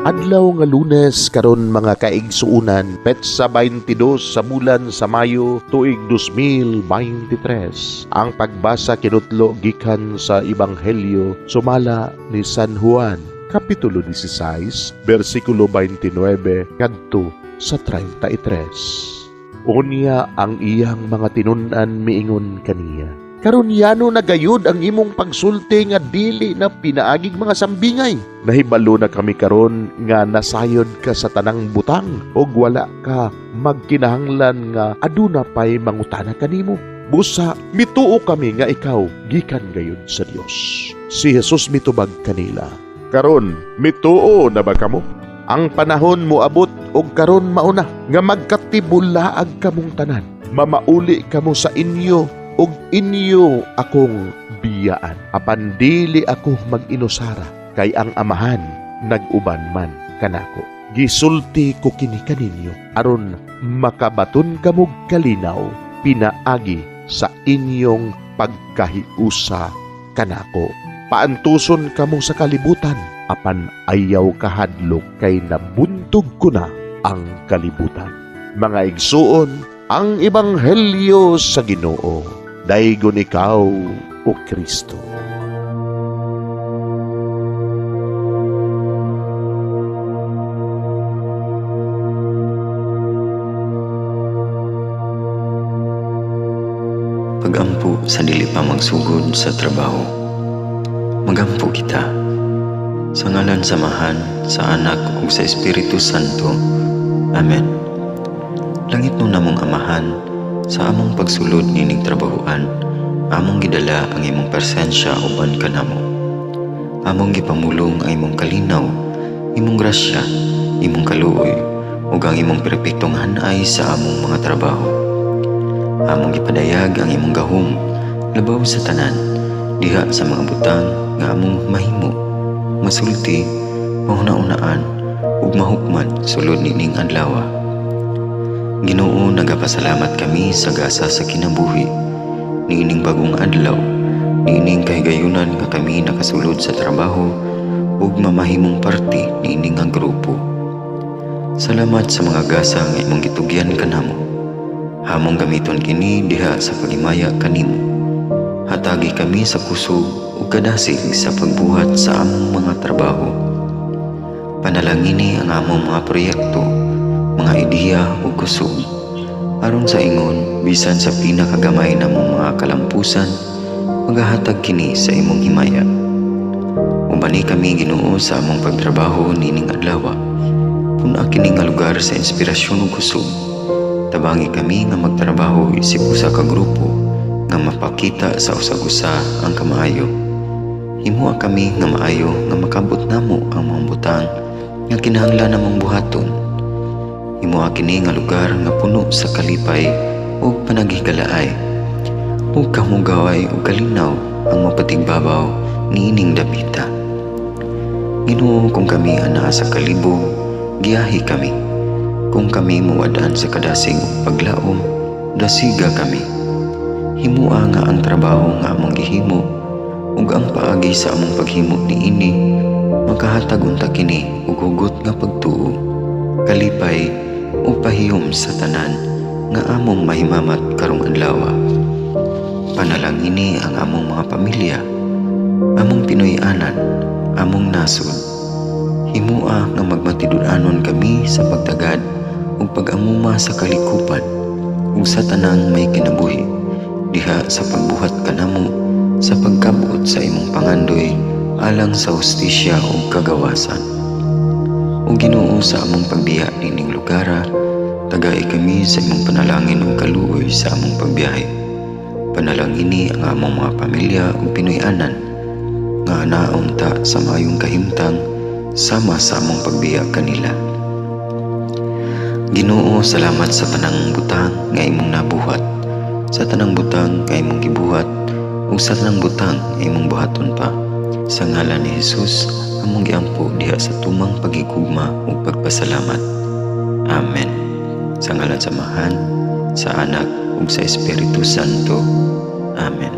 Adlaw nga Lunes karon mga kaigsuunan, petsa 22 sa bulan sa Mayo tuig 2023. Ang pagbasa kinutlo gikan sa Ebanghelyo sumala ni San Juan, kapitulo 16, bersikulo 29 kadto sa 33. Unya ang iyang mga tinun-an miingon kaniya, karon yano nagayud ang imong pagsulti nga dili na pinaagig mga sambingay. Nahibalo na kami karon nga nasayod ka sa tanang butang og wala ka magkinahanglan nga aduna pay mangutana kanimo. Busa mituo kami nga ikaw gikan gayud sa Dios. Si Jesus mitubag kanila, karon mituo na ba kamo? Ang panahon mo abot og karon mauna nga magkatibulaag kamong tanan. Mamauli kamo sa inyo og inyo akong biyaan. Apan dili ako mag-inusara kay ang amahan nag-uban man kanako. Gisulti ko kini kaninyo aron makabaton kamog kalinaw pinaagi sa inyong pagkahiusa kanako. Paantuson kamo sa kalibutan, apan ayaw kahadlok kay nabuntog ko na ang kalibutan. Mga igsuon, ang Ebanghelyo sa Ginoo. Daygon ikaw, O Kristo. Pagampo sa dili pa magsugod sa trabaho. Magampo kita sa ngalan samahan sa Anak ug sa Espiritu Santo. Amen. Langit mo namong amahan, sa among pagsulod nining trabahoan, among gidala ang imong presensya uban kanamo. Among gipamulong ang imong kalinaw, imong grasya, imong kaluoy, ug ang imong perpektong hanay sa among mga trabaho. Among gipadayag ang imong gahom, labaw sa tanan, diha sa mga butang nga among mahimo, masulti, mahuna-unaan, ug mahukman sulod nining adlaw. Ginoo, nagapasalamat kami sa gasa sa kinabuhi, niining bagong adlaw, niining kahigayunan nga kami nakasulod sa trabaho ug mamahimong parte niining nga grupo. Salamat sa mga gasa nga imong gitugyan kanamo. Hamong gamiton kini diha sa pagimaya kanimo. Hatagi kami sa kusog ug kadasig sa pagbuhat sa among mga trabaho. Panalangini ang among mga proyekto, mga ideya ug kusog, aron sa ingon bisan sa pinakagamay namong mga kalampusan, magahatag kini sa imong himaya. Ubani kami Ginoo sa among pagtrabaho nining adlaw. Puna kini nga lugar sa inspirasyon ug kusog. Tabangi kami nga magtrabaho isip usa ka grupo nga mapakita sa usag-usa ang kamaayo. Himuha kami nga maayo nga makabot namo ang mga butang nga kinahanglan namong buhaton. Himuha kini nga lugar nga puno sa kalipay ug panagihigalaay. Ug kamugaway ug kalinaw ang mapatigbabaw niining dapita. Ginoo, kung kami ana sa kalibog, giyahi kami. Kung kami muwadaan sa kadasig ug paglaom, dasiga kami. Himua nga ang trabaho nga among gihimo ug ang paagi sa among paghimo niini makahatag unta kini ug hugot nga pagtuo, kalipay ug pahiyom sa tanan nga among mahimamat karong adlaw. Panalangini ang among mga pamilya, among Pinoy-anan, among nasod. Himua nga magmatidud-anon kami sa pagtagad ug pag-amuma sa kalikupan ug sa tanang may kinabuhi, diha sa pagbuhat kanamo sa pagkabuot sa imong pangandoy alang sa hustisya ug kagawasan. O Ginoo, sa among pagbiya nining lugar, tagay kami sa imong panalangin ug kaluoy sa among pagbiyahe. Panalangini ang among mga pamilya ug Pinoy-anan nga anaon ta sa maayong kahimtang sama sa among pagbiya kanila. Ginoo, salamat sa tanang butang nga imong nabuhat, sa tanang butang nga imong gibuhat, ug sa tanang butang nga imong buhaton pa. Sa ngalan ni Jesus, among giampo diha sa tumang pagigugma ug pagpasalamat. Amen. Sa ngalan samahan, sa Anak ug sa Espiritu Santo. Amen.